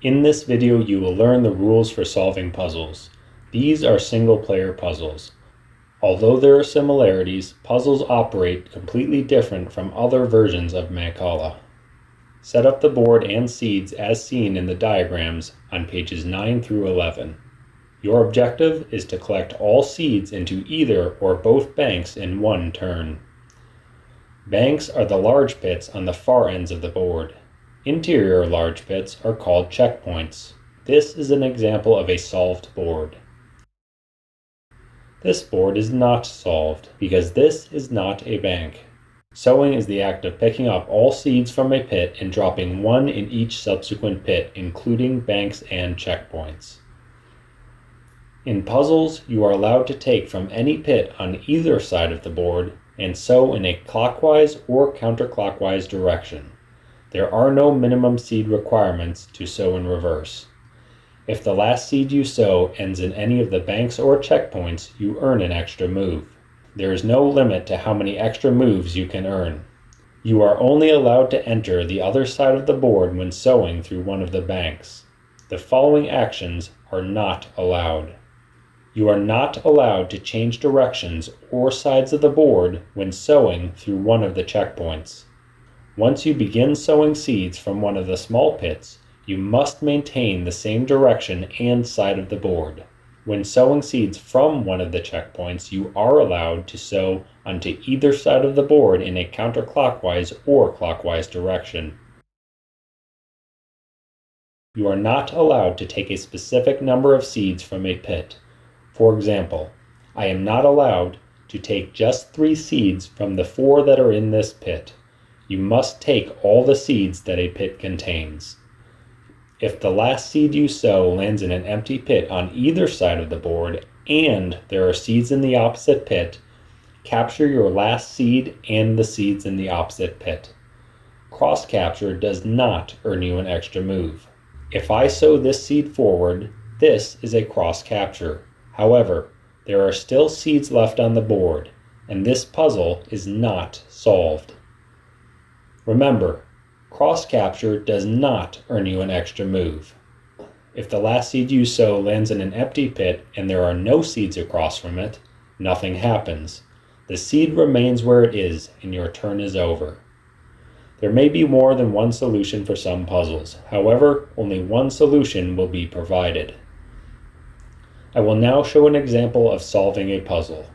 In this video, you will learn the rules for solving puzzles. These are single-player puzzles. Although there are similarities, puzzles operate completely different from other versions of Mancala. Set up the board and seeds as seen in the diagrams on pages 9 through 11. Your objective is to collect all seeds into either or both banks in one turn. Banks are the large pits on the far ends of the board. Interior large pits are called checkpoints. This is an example of a solved board. This board is not solved because this is not a bank. Sowing is the act of picking up all seeds from a pit and dropping one in each subsequent pit, including banks and checkpoints. In puzzles, you are allowed to take from any pit on either side of the board and sow in a clockwise or counterclockwise direction. There are no minimum seed requirements to sow in reverse. If the last seed you sow ends in any of the banks or checkpoints, you earn an extra move. There is no limit to how many extra moves you can earn. You are only allowed to enter the other side of the board when sowing through one of the banks. The following actions are not allowed. You are not allowed to change directions or sides of the board when sowing through one of the checkpoints. Once you begin sowing seeds from one of the small pits, you must maintain the same direction and side of the board. When sowing seeds from one of the checkpoints, you are allowed to sow onto either side of the board in a counterclockwise or clockwise direction. You are not allowed to take a specific number of seeds from a pit. For example, I am not allowed to take just 3 seeds from the 4 that are in this pit. You must take all the seeds that a pit contains. If the last seed you sow lands in an empty pit on either side of the board and there are seeds in the opposite pit, capture your last seed and the seeds in the opposite pit. Cross capture does not earn you an extra move. If I sow this seed forward, this is a cross capture. However, there are still seeds left on the board, and this puzzle is not solved. Remember, cross capture does not earn you an extra move. If the last seed you sow lands in an empty pit and there are no seeds across from it, nothing happens. The seed remains where it is and your turn is over. There may be more than one solution for some puzzles. However, only one solution will be provided. I will now show an example of solving a puzzle.